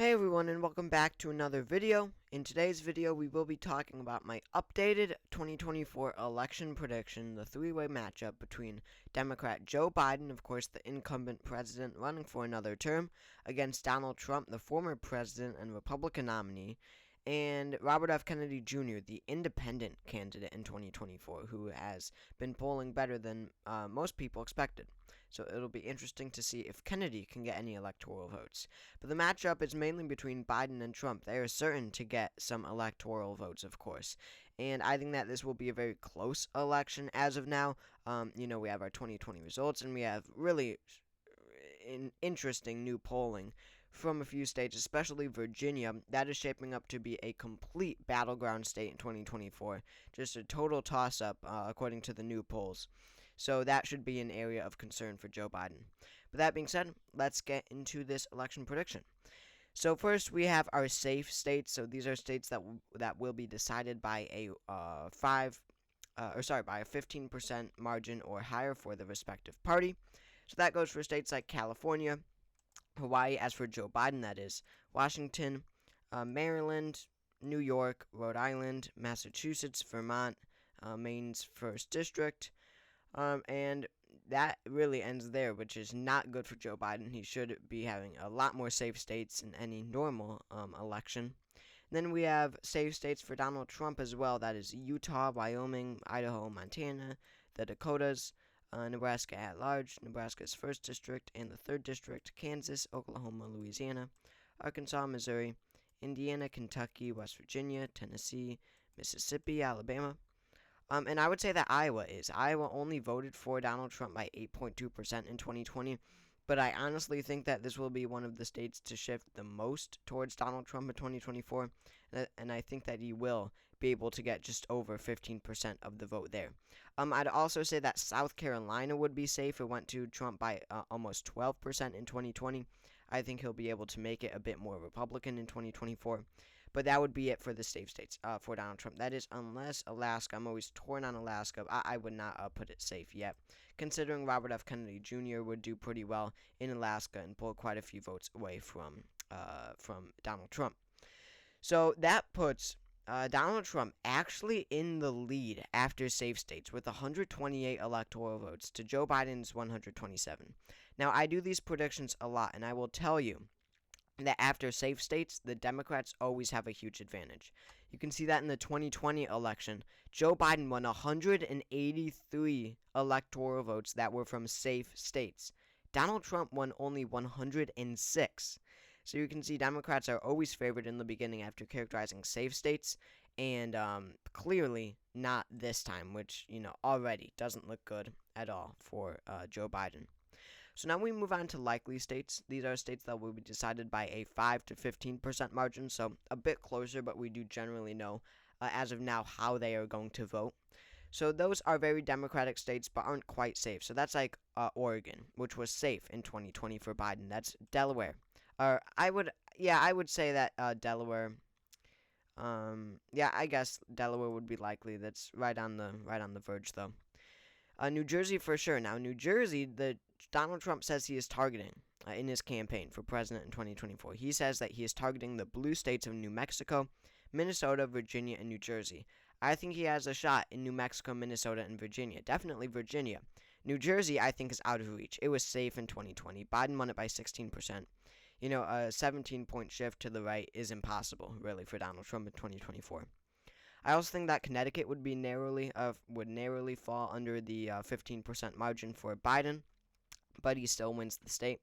Hey everyone, and welcome back to another video. In today's video, we will be talking about my updated 2024 election prediction, the three-way matchup between Democrat Joe Biden, of course the incumbent president running for another term, against Donald Trump, the former president and Republican nominee, and Robert F. Kennedy Jr., the independent candidate in 2024, who has been polling better than most people expected. So it'll be interesting to see if Kennedy can get any electoral votes. But the matchup is mainly between Biden and Trump. They are certain to get some electoral votes, of course. And I think that this will be a very close election as of now. We have our 2020 results, and we have really interesting new polling from a few states, especially Virginia. That is shaping up to be a complete battleground state in 2024. Just a total toss-up, according to the new polls. So that should be an area of concern for Joe Biden. But that being said, let's get into this election prediction. So first, we have our safe states. So these are states that will be decided by a by a 15% margin or higher for the respective party. So that goes for states like California, Hawaii, as for Joe Biden, that is, Washington, Maryland, New York, Rhode Island, Massachusetts, Vermont, Maine's 1st District, and that really ends there, which is not good for Joe Biden. He should be having a lot more safe states in any normal election. Then we have safe states for Donald Trump as well, that is Utah, Wyoming, Idaho, Montana, the Dakotas, Nebraska at large, Nebraska's 1st District and the 3rd District, Kansas, Oklahoma, Louisiana, Arkansas, Missouri, Indiana, Kentucky, West Virginia, Tennessee, Mississippi, Alabama. And I would say that Iowa only voted for Donald Trump by 8.2% in 2020. But I honestly think that this will be one of the states to shift the most towards Donald Trump in 2024, and I think that he will be able to get just over 15% of the vote there. I'd also say that South Carolina would be safe. It went to Trump by almost 12% in 2020. I think he'll be able to make it a bit more Republican in 2024. But that would be it for the safe states for Donald Trump. That is, unless Alaska. I'm always torn on Alaska. I would not put it safe yet, considering Robert F. Kennedy Jr. would do pretty well in Alaska and pull quite a few votes away from Donald Trump. So that puts Donald Trump actually in the lead after safe states with 128 electoral votes to Joe Biden's 127. Now, I do these predictions a lot, and I will tell you that after safe states, the Democrats always have a huge advantage. You can see that in the 2020 election. Joe Biden won 183 electoral votes that were from safe states. Donald Trump won only 106. So you can see Democrats are always favored in the beginning after characterizing safe states, and clearly not this time, which, already doesn't look good at all for Joe Biden. So now we move on to likely states. These are states that will be decided by a 5 to 15% margin, so a bit closer, but we do generally know as of now how they are going to vote. So those are very Democratic states, but aren't quite safe. So that's like Oregon, which was safe in 2020 for Biden. That's Delaware. I would say that Delaware. I guess Delaware would be likely. That's right on the verge, though. New Jersey for sure. Now, New Jersey, Donald Trump says he is targeting in his campaign for president in 2024. He says that he is targeting the blue states of New Mexico, Minnesota, Virginia, and New Jersey. I think he has a shot in New Mexico, Minnesota, and Virginia. Definitely Virginia. New Jersey, I think, is out of reach. It was safe in 2020. Biden won it by 16%. A 17-point shift to the right is impossible, really, for Donald Trump in 2024. I also think that Connecticut would narrowly fall under the 15% margin for Biden, but he still wins the state.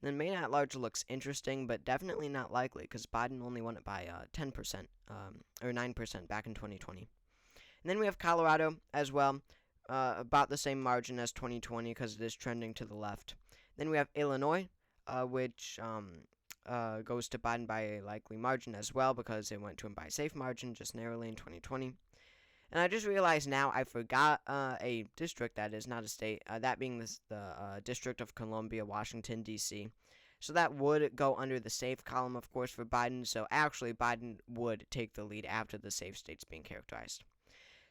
And then Maine at large looks interesting, but definitely not likely because Biden only won it by 10% or 9% back in 2020. And then we have Colorado as well, about the same margin as 2020 because it is trending to the left. Then we have Illinois, which goes to Biden by a likely margin as well because it went to him by a safe margin just narrowly in 2020. And I just realized now I forgot a district that is not a state, that being the District of Columbia, Washington, D.C. So that would go under the safe column, of course, for Biden. So actually, Biden would take the lead after the safe states being characterized.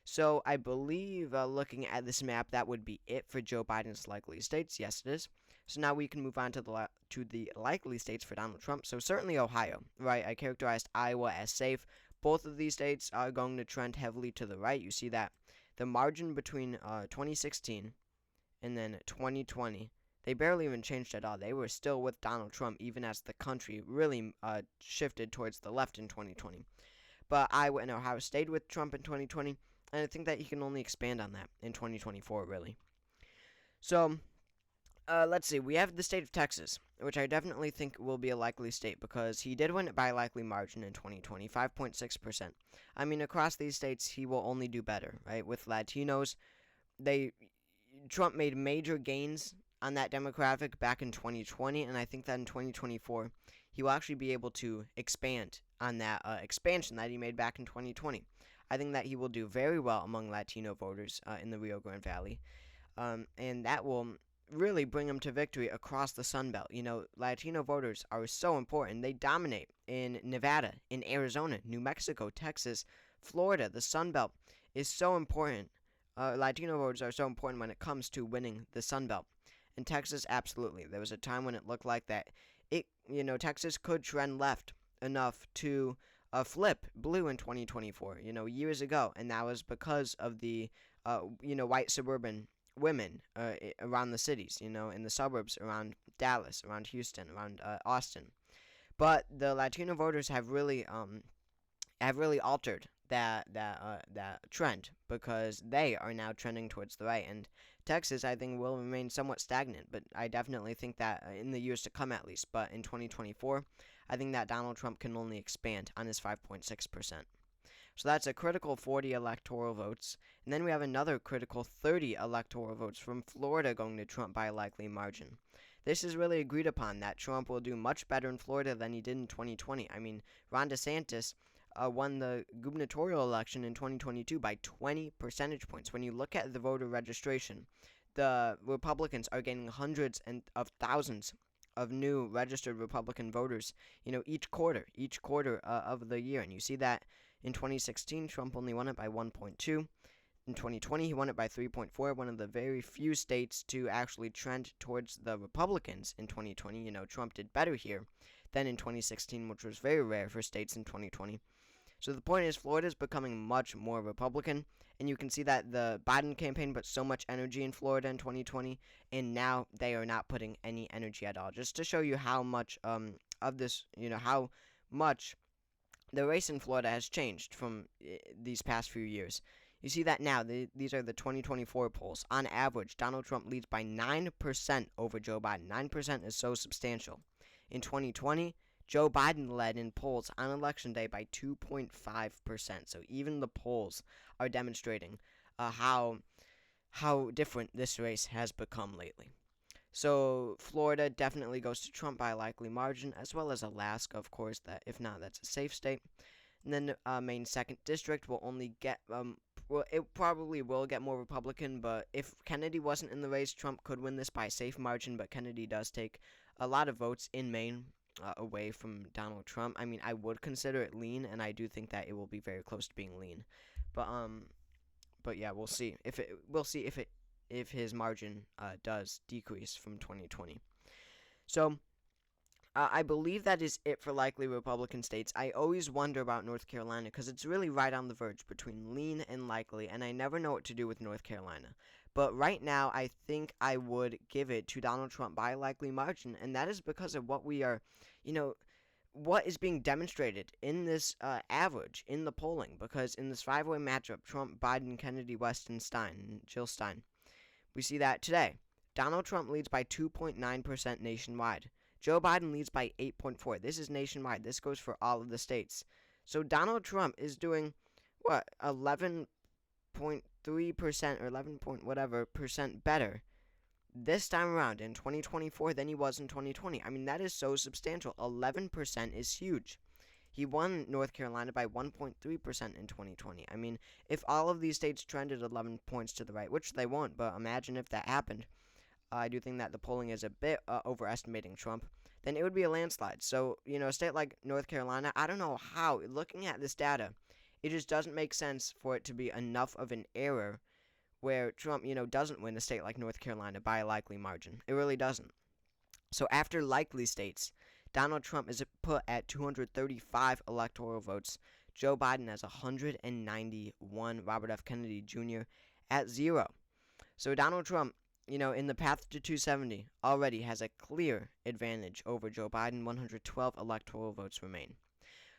So I believe, looking at this map, that would be it for Joe Biden's likely states. Yes, it is. So now we can move on to the likely states for Donald Trump. So certainly Ohio, right? I characterized Iowa as safe. Both of these states are going to trend heavily to the right. You see that the margin between 2016 and then 2020, they barely even changed at all. They were still with Donald Trump even as the country really shifted towards the left in 2020. But Iowa and Ohio stayed with Trump in 2020, and I think that he can only expand on that in 2024, really. So, let's see. We have the state of Texas, which I definitely think will be a likely state because he did win it by a likely margin in 2020, 5.6%. I mean, across these states, he will only do better, right? With Latinos, they Trump made major gains on that demographic back in 2020, and I think that in 2024 he will actually be able to expand on that expansion that he made back in 2020. I think that he will do very well among Latino voters in the Rio Grande Valley, and that will really bring him to victory across the Sun Belt. You know, Latino voters are so important. They dominate in Nevada, in Arizona, New Mexico, Texas, Florida. The Sun Belt is so important. Latino voters are so important when it comes to winning the Sun Belt. In Texas, absolutely. There was a time when it looked like that. Texas could trend left enough to flip blue in 2024, years ago. And that was because of the, white suburban women around the cities, in the suburbs around Dallas, around Houston, around Austin. But the Latino voters have really altered that trend because they are now trending towards the right, and Texas I think will remain somewhat stagnant, but I definitely think that in the years to come at least, but in 2024 I think that Donald Trump can only expand on his 5.6%. So that's a critical 40 electoral votes, and then we have another critical 30 electoral votes from Florida going to Trump by a likely margin. This is really agreed upon that Trump will do much better in Florida than he did in 2020. I mean, Ron DeSantis won the gubernatorial election in 2022 by 20 percentage points. When you look at the voter registration, the Republicans are gaining hundreds of thousands of new registered Republican voters, each quarter of the year. And you see that in 2016, Trump only won it by 1.2. In 2020, he won it by 3.4, one of the very few states to actually trend towards the Republicans in 2020. Trump did better here than in 2016, which was very rare for states in 2020. So the point is, Florida is becoming much more Republican, and you can see that the Biden campaign put so much energy in Florida in 2020, and now they are not putting any energy at all. Just to show you how much of this, how much the race in Florida has changed from these past few years. You see that now. These are the 2024 polls. On average, Donald Trump leads by 9% over Joe Biden. 9% is so substantial. In 2020, Joe Biden led in polls on Election Day by 2.5%. So even the polls are demonstrating how different this race has become lately. So Florida definitely goes to Trump by a likely margin, as well as Alaska, of course. That if not, that's a safe state. And then Maine's 2nd district will only get it probably will get more Republican, but if Kennedy wasn't in the race, Trump could win this by a safe margin. But Kennedy does take a lot of votes in Maine away from Donald Trump. I mean, I would consider it lean, and I do think that it will be very close to being lean. But yeah, we'll see if his margin does decrease from 2020. So I believe that is it for likely Republican states. I always wonder about North Carolina because it's really right on the verge between lean and likely, and I never know what to do with North Carolina. But right now, I think I would give it to Donald Trump by a likely margin, and that is because of what we are, what is being demonstrated in this average in the polling. Because in this five-way matchup, Trump, Biden, Kennedy, West, and Jill Stein, we see that today. Donald Trump leads by 2.9% nationwide. Joe Biden leads by 8.4%. This is nationwide. This goes for all of the states. So Donald Trump is doing, 11.3% or 11 point whatever percent better this time around in 2024 than he was in 2020. I mean, that is so substantial. 11% is huge. He won North Carolina by 1.3% in 2020. I mean, if all of these states trended 11 points to the right, which they won't, but imagine if that happened, I do think that the polling is a bit overestimating Trump, then it would be a landslide. So, a state like North Carolina, I don't know how, looking at this data, it just doesn't make sense for it to be enough of an error where Trump, doesn't win a state like North Carolina by a likely margin. It really doesn't. So after likely states, Donald Trump is put at 235 electoral votes. Joe Biden has 191. Robert F. Kennedy Jr. at 0. So Donald Trump, in the path to 270, already has a clear advantage over Joe Biden. 112 electoral votes remain.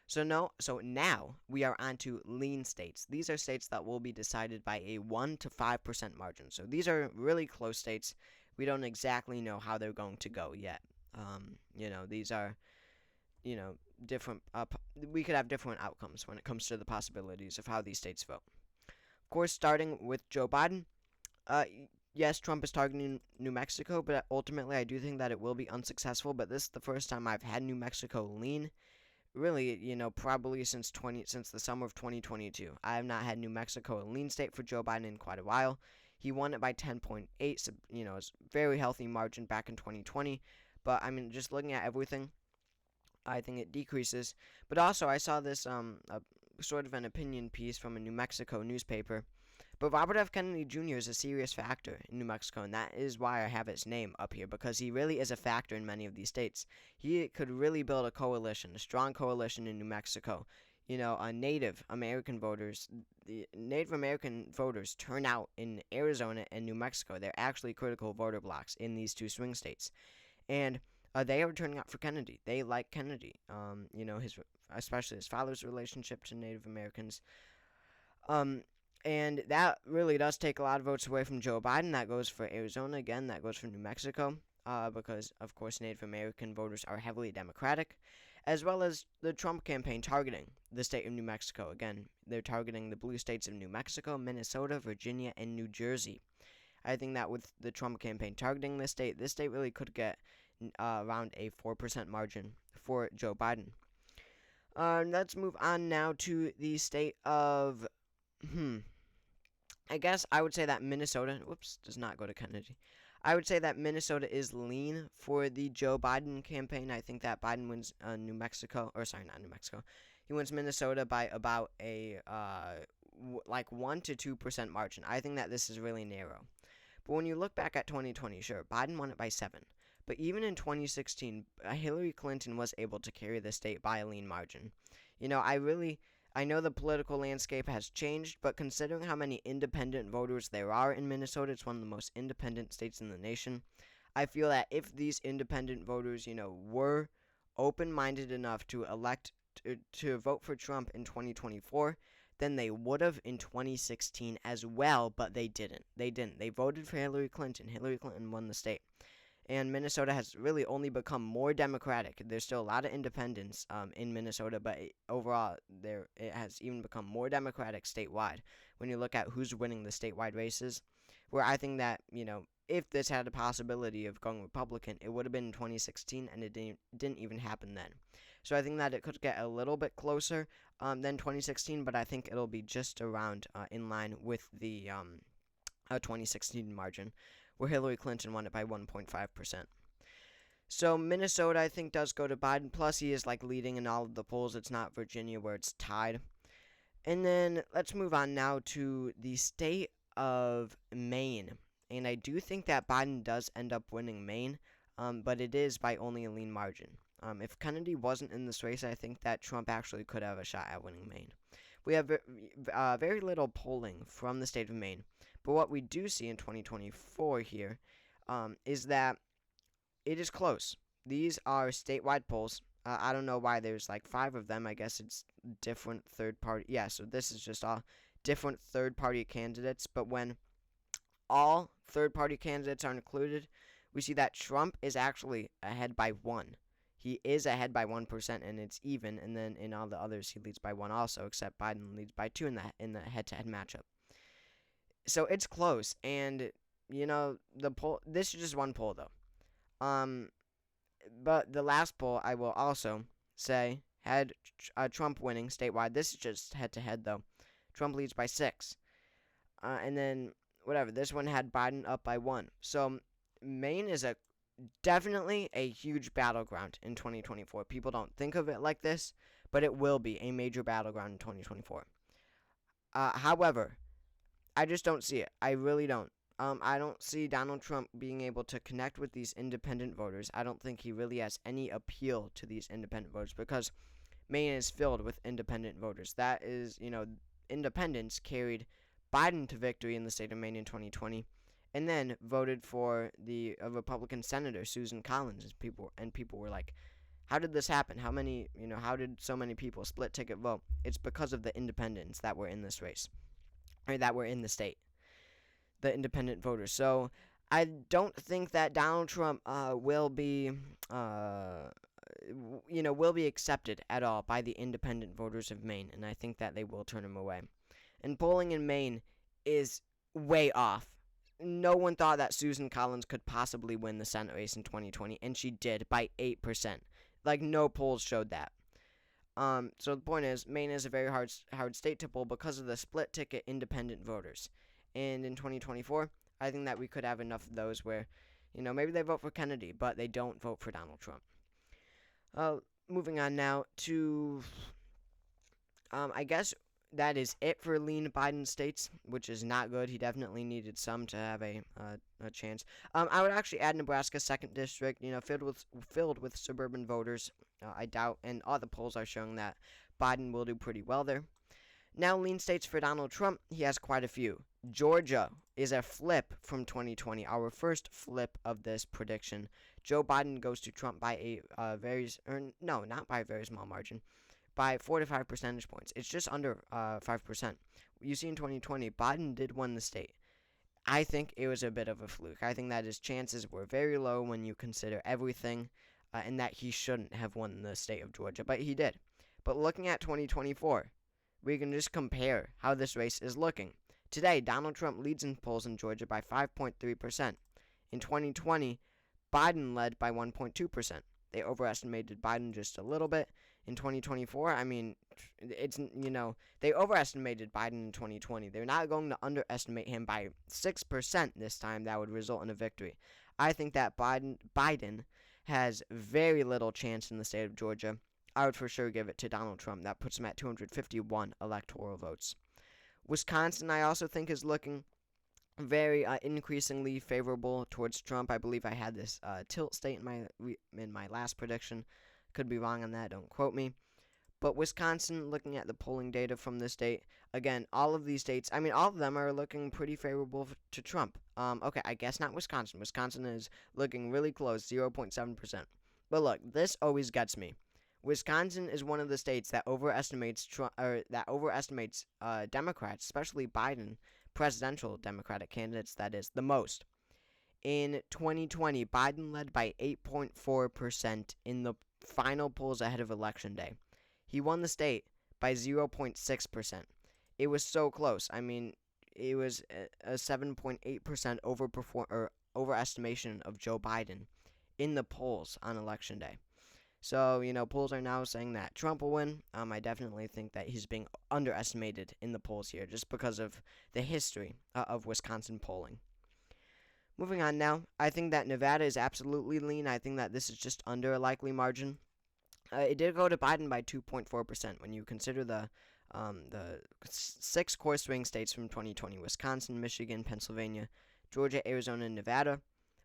So now we are on to lean states. These are states that will be decided by a 1 to 5% margin. So these are really close states. We don't exactly know how they're going to go yet. These are, different. We could have different outcomes when it comes to the possibilities of how these states vote. Of course, starting with Joe Biden, yes, Trump is targeting New Mexico, but ultimately I do think that it will be unsuccessful. But this is the first time I've had New Mexico lean. Really, probably since the summer of 2022. I have not had New Mexico a lean state for Joe Biden in quite a while. He won it by 10.8, so, it's a very healthy margin back in 2020. But just looking at everything, I think it decreases. But also, I saw this a sort of an opinion piece from a New Mexico newspaper. But Robert F. Kennedy Jr. is a serious factor in New Mexico, and that is why I have his name up here, because he really is a factor in many of these states. He could really build a coalition, a strong coalition in New Mexico. Native American voters, the Native American voters turn out in Arizona and New Mexico. They're actually critical voter blocks in these two swing states. And they are turning out for Kennedy. They like Kennedy. Especially his father's relationship to Native Americans. And that really does take a lot of votes away from Joe Biden. That goes for Arizona again. That goes for New Mexico. Because, of course, Native American voters are heavily Democratic, as well as the Trump campaign targeting the state of New Mexico. Again, they're targeting the blue states of New Mexico, Minnesota, Virginia, and New Jersey. I think that with the Trump campaign targeting this state really could get around a 4% margin for Joe Biden. Let's move on now to the state of... I guess I would say that Minnesota, does not go to Kennedy. I would say that Minnesota is lean for the Joe Biden campaign. I think that Biden wins not New Mexico. He wins Minnesota by about a 1 to 2% margin. I think that this is really narrow. But when you look back at 2020, sure, Biden won it by 7. But even in 2016, Hillary Clinton was able to carry the state by a lean margin. I know the political landscape has changed, but considering how many independent voters there are in Minnesota, it's one of the most independent states in the nation. I feel that if these independent voters, were open-minded enough to elect to vote for Trump in 2024, then they would have in 2016 as well, but they didn't. They voted for Hillary Clinton. Hillary Clinton won the state. And Minnesota has really only become more Democratic. There's still a lot of independents in Minnesota, but overall, it has even become more Democratic statewide. When you look at who's winning the statewide races, where I think that, if this had a possibility of going Republican, it would have been in 2016, and it didn't even happen then. So I think that it could get a little bit closer than 2016, but I think it'll be just around in line with the 2016 margin, where Hillary Clinton won it by 1.5%. So Minnesota, I think, does go to Biden. Plus, he is leading in all of the polls. It's not Virginia where it's tied. And then let's move on now to the state of Maine. And I do think that Biden does end up winning Maine, but it is by only a lean margin. If Kennedy wasn't in this race, I think that Trump actually could have a shot at winning Maine. We have very little polling from the state of Maine. But what we do see in 2024 here is that it is close. These are statewide polls. I don't know why there's 5 of them. I guess it's different third-party. Yeah, so this is just all different third-party candidates. But when all third-party candidates are included, we see that Trump is actually ahead by 1. He is ahead by 1%, and it's even. And then in all the others, he leads by 1 also, except Biden leads by 2 in the head-to-head matchup. So it's close, and the poll. This is just one poll though. But the last poll I will also say had Trump winning statewide. This is just head-to-head though. Trump leads by 6, and then whatever. This one had Biden up by 1. So Maine is definitely a huge battleground in 2024. People don't think of it like this, but it will be a major battleground in 2024. However, I just don't see it. I really don't. I don't see Donald Trump being able to connect with these independent voters. I don't think he really has any appeal to these independent voters because Maine is filled with independent voters. That is, independents carried Biden to victory in the state of Maine in 2020, and then voted for the Republican senator Susan Collins. And people were like, "How did this happen? How did so many people split ticket vote?" It's because of the independents that were in this race, or that were in the state, the independent voters. So I don't think that Donald Trump uh, will be accepted at all by the independent voters of Maine, and I think that they will turn him away. And polling in Maine is way off. No one thought that Susan Collins could possibly win the Senate race in 2020, and she did by 8%. Like, no polls showed that. So the point is, Maine is a very hard state to poll because of the split ticket independent voters. And in 2024, I think that we could have enough of those where, maybe they vote for Kennedy, but they don't vote for Donald Trump. Moving on now to, I guess that is it for lean Biden states, which is not good. He definitely needed some to have a chance. I would actually add Nebraska second district, filled with suburban voters. I doubt, and all the polls are showing that Biden will do pretty well there. Now, lean states for Donald Trump, he has quite a few. Georgia is a flip from 2020, our first flip of this prediction. Joe Biden goes to Trump by not by a very small margin, by 4 to 5 percentage points. It's just under 5%. You see, in 2020, Biden did win the state. I think it was a bit of a fluke. I think that his chances were very low when you consider everything, and that he shouldn't have won the state of Georgia, but he did. But looking at 2024, we can just compare how this race is looking. Today, Donald Trump leads in polls in Georgia by 5.3%. In 2020, Biden led by 1.2%. They overestimated Biden just a little bit. In 2024, they overestimated Biden in 2020. They're not going to underestimate him by 6% this time. That would result in a victory. I think that Biden has very little chance in the state of Georgia. I would for sure give it to Donald Trump. That puts him at 251 electoral votes. Wisconsin, I also think, is looking very increasingly favorable towards Trump. I believe I had this tilt state in my last prediction. Could be wrong on that. Don't quote me. But Wisconsin, looking at the polling data from this state, again, all of these states, all of them are looking pretty favorable to Trump. Okay, I guess not Wisconsin. Wisconsin is looking really close, 0.7%. But look, this always gets me. Wisconsin is one of the states that overestimates Democrats, especially Biden, presidential Democratic candidates, that is, the most. In 2020, Biden led by 8.4% in the final polls ahead of Election Day. He won the state by 0.6%. It was so close. It was a 7.8% overestimation of Joe Biden in the polls on Election Day. So, polls are now saying that Trump will win. I definitely think that he's being underestimated in the polls here just because of the history of Wisconsin polling. Moving on now, I think that Nevada is absolutely lean. I think that this is just under a likely margin. It did go to Biden by 2.4% when you consider the 6 core swing states from 2020: Wisconsin, Michigan, Pennsylvania, Georgia, Arizona, and Nevada.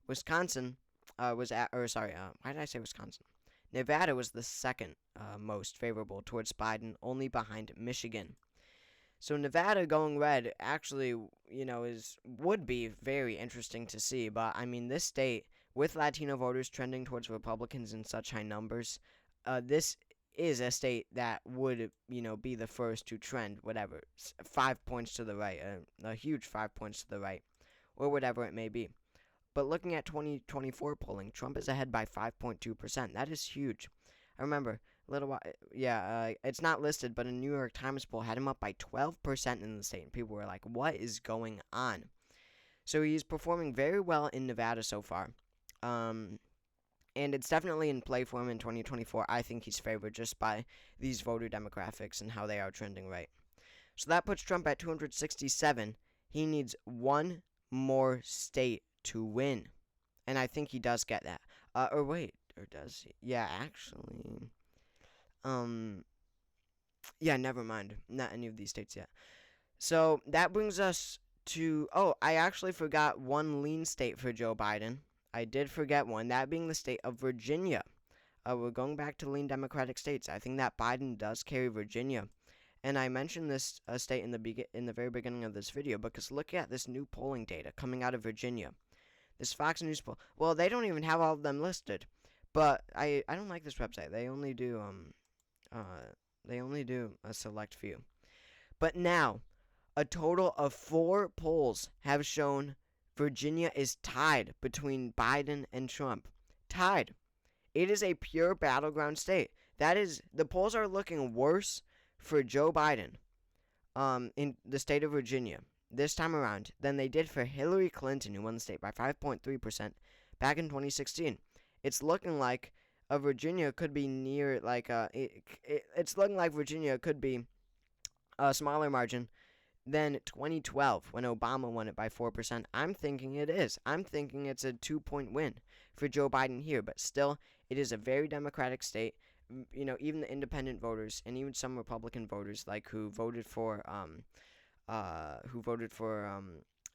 Wisconsin why did I say Wisconsin? Nevada was the second most favorable towards Biden, only behind Michigan. So Nevada going red actually, would be very interesting to see. But this state, with Latino voters trending towards Republicans in such high numbers, this is a state that would, be the first to trend 5 points to the right, a huge 5 points to the right, or whatever it may be. But looking at 2024 polling, Trump is ahead by 5.2%. That is huge. I remember a little while, it's not listed, but a New York Times poll had him up by 12% in the state. And people were like, what is going on? So he's performing very well in Nevada so far. And it's definitely in play for him in 2024. I think he's favored just by these voter demographics and how they are trending right. So that puts Trump at 267. He needs one more state to win. And I think he does get that. Or does he? Yeah, actually. Yeah, never mind. Not any of these states yet. So that brings us I actually forgot one lean state for Joe Biden. I did forget one, that being the state of Virginia. We're going back to lean Democratic states. I think that Biden does carry Virginia. And I mentioned this state in the very beginning of this video because look at this new polling data coming out of Virginia. This Fox News poll. Well, they don't even have all of them listed. But I don't like this website. They only do a select few. But now, a total of 4 polls have shown Virginia is tied between Biden and Trump. Tied. It is a pure battleground state. That is, the polls are looking worse for Joe Biden in the state of Virginia this time around than they did for Hillary Clinton, who won the state by 5.3% back in 2016. It's looking like Virginia could be near, it's looking like Virginia could be a smaller margin than 2012 when Obama won it by 4%. I'm thinking it is. I'm thinking it's a 2-point win for Joe Biden here, but still, it is a very Democratic state. Even the independent voters and even some Republican voters, like who voted for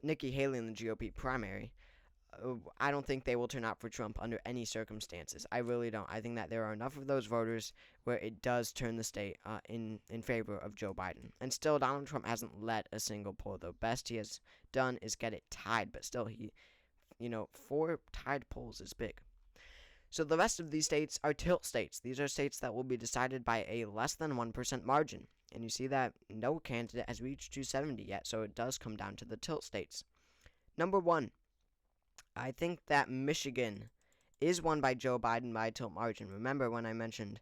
Nikki Haley in the GOP primary, I don't think they will turn out for Trump under any circumstances. I really don't. I think that there are enough of those voters where it does turn the state in favor of Joe Biden. And still, Donald Trump hasn't led a single poll. The best he has done is get it tied, but still, 4 tied polls is big. So the rest of these states are tilt states. These are states that will be decided by a less than 1% margin. And you see that no candidate has reached 270 yet, so it does come down to the tilt states. Number 1, I think that Michigan is won by Joe Biden by a tilt margin. Remember when I mentioned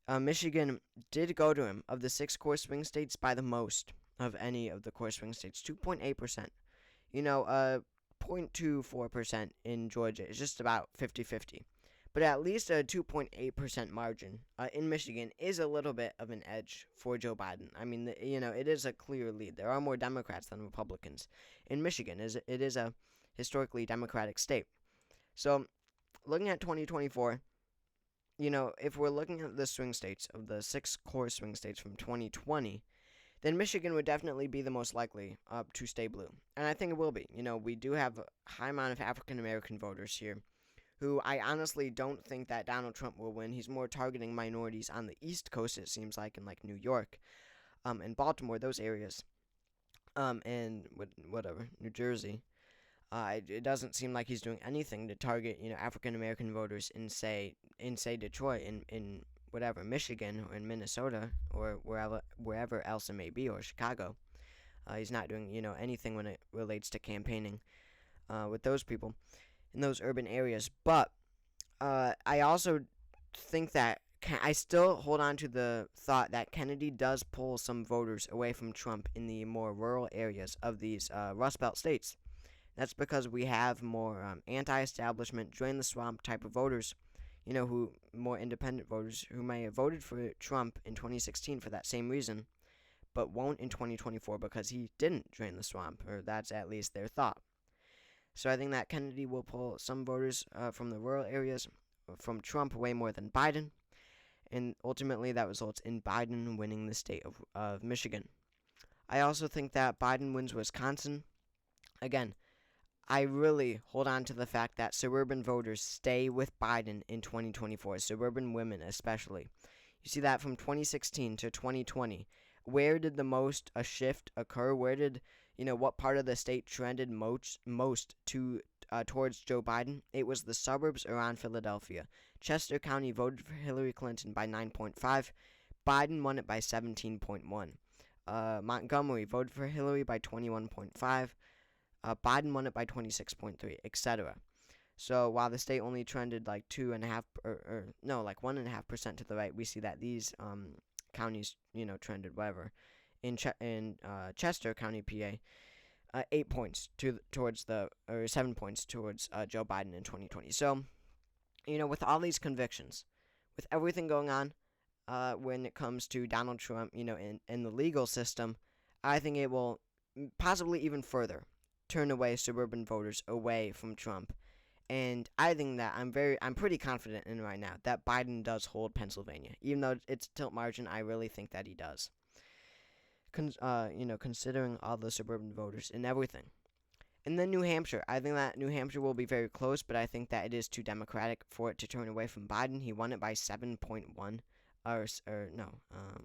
Michigan did go to him of the 6 core swing states by the most of any of the core swing states, 2.8%. 0.24% in Georgia is just about 50-50. But at least a 2.8% margin in Michigan is a little bit of an edge for Joe Biden. I mean, it is a clear lead. There are more Democrats than Republicans in Michigan. It is a historically Democratic state. So, looking at 2024, if we're looking at the swing states, of the 6 core swing states from 2020, then Michigan would definitely be the most likely to stay blue. And I think it will be. We do have a high amount of African-American voters here who I honestly don't think that Donald Trump will win. He's more targeting minorities on the East Coast, it seems like, in New York and Baltimore, those areas, and New Jersey. It doesn't seem like he's doing anything to target, African-American voters in say Detroit, in Michigan or in Minnesota or wherever else it may be, or Chicago. He's not doing, anything when it relates to campaigning with those people in those urban areas. But I also think that I still hold on to the thought that Kennedy does pull some voters away from Trump in the more rural areas of these Rust Belt states. That's because we have more anti-establishment, drain the swamp type of voters, who more independent voters who may have voted for Trump in 2016 for that same reason, but won't in 2024 because he didn't drain the swamp, or that's at least their thought. So I think that Kennedy will pull some voters from the rural areas from Trump way more than Biden, and ultimately that results in Biden winning the state of Michigan. I also think that Biden wins Wisconsin. Again, I really hold on to the fact that suburban voters stay with Biden in 2024, suburban women especially. You see that from 2016 to 2020. Where did the most a shift occur? Where did, what part of the state trended most towards Joe Biden? It was the suburbs around Philadelphia. Chester County voted for Hillary Clinton by 9.5. Biden won it by 17.1. Montgomery voted for Hillary by 21.5. Biden won it by 26.3, etc. So while the state only trended 1.5% to the right, we see that these counties, trended whatever. In Chester County, PA, 7 points towards Joe Biden in 2020. So, with all these convictions, with everything going on, when it comes to Donald Trump, in the legal system, I think it will possibly even further turn away suburban voters away from Trump. And I think that I'm pretty confident in right now that Biden does hold Pennsylvania. Even though it's tilt margin, I really think that he does. considering all the suburban voters and everything. And then New Hampshire. I think that New Hampshire will be very close, but I think that it is too Democratic for it to turn away from Biden. He won it by 7.1, or no,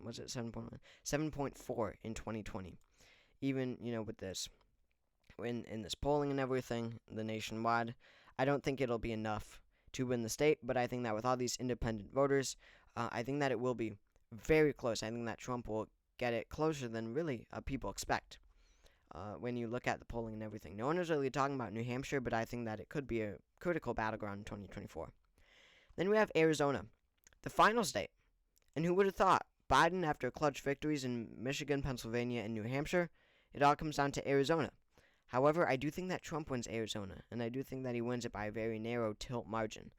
was it 7.1? 7.4 in 2020. Even with this, in this polling and everything, the nationwide, I don't think it'll be enough to win the state. But I think that with all these independent voters, I think that it will be very close. I think that Trump will get it closer than really people expect. When you look at the polling and everything, no one is really talking about New Hampshire, but I think that it could be a critical battleground in 2024. Then we have Arizona, the final state. And who would have thought? Biden, after clutch victories in Michigan, Pennsylvania, and New Hampshire, it all comes down to Arizona. However, I do think that Trump wins Arizona, and I do think that he wins it by a very narrow tilt margin.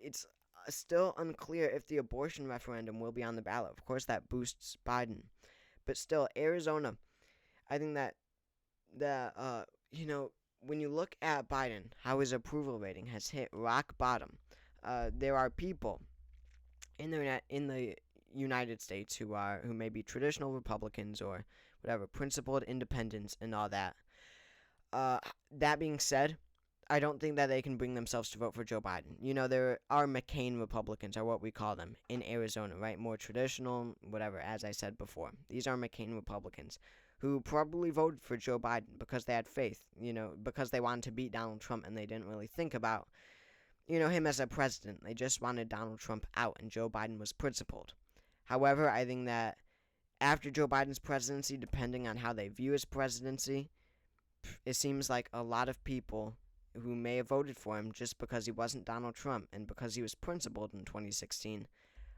It's still unclear if the abortion referendum will be on the ballot. Of course, that boosts Biden. But still, Arizona, I think that when you look at Biden, how his approval rating has hit rock bottom. There are people in the United States who may be traditional Republicans or whatever, principled independents and all that. That being said, I don't think that they can bring themselves to vote for Joe Biden. There are McCain Republicans, are what we call them, in Arizona, right? More traditional, whatever, as I said before. These are McCain Republicans who probably voted for Joe Biden because they had faith, because they wanted to beat Donald Trump and they didn't really think about, him as a president. They just wanted Donald Trump out and Joe Biden was principled. However, I think that after Joe Biden's presidency, depending on how they view his presidency, it seems like a lot of people who may have voted for him just because he wasn't Donald Trump and because he was principled in 2016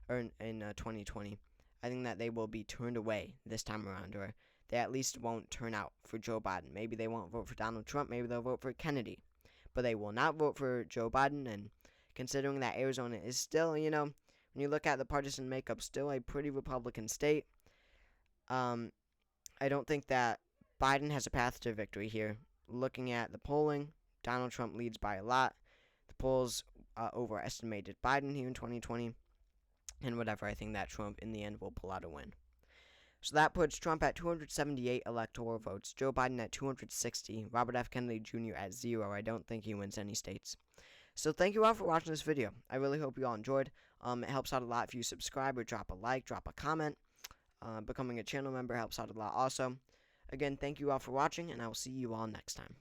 or in 2020, I think that they will be turned away this time around, or they at least won't turn out for Joe Biden. Maybe they won't vote for Donald Trump, maybe they'll vote for Kennedy, but they will not vote for Joe Biden. And considering that Arizona is still, when you look at the partisan makeup, still a pretty Republican state, I don't think that Biden has a path to victory here. Looking at the polling, Donald Trump leads by a lot. The polls overestimated Biden here in 2020. And whatever, I think that Trump in the end will pull out a win. So that puts Trump at 278 electoral votes, Joe Biden at 260, Robert F. Kennedy Jr. at 0. I don't think he wins any states. So thank you all for watching this video. I really hope you all enjoyed. It helps out a lot if you subscribe or drop a like, drop a comment. Becoming a channel member helps out a lot also. Again, thank you all for watching, and I will see you all next time.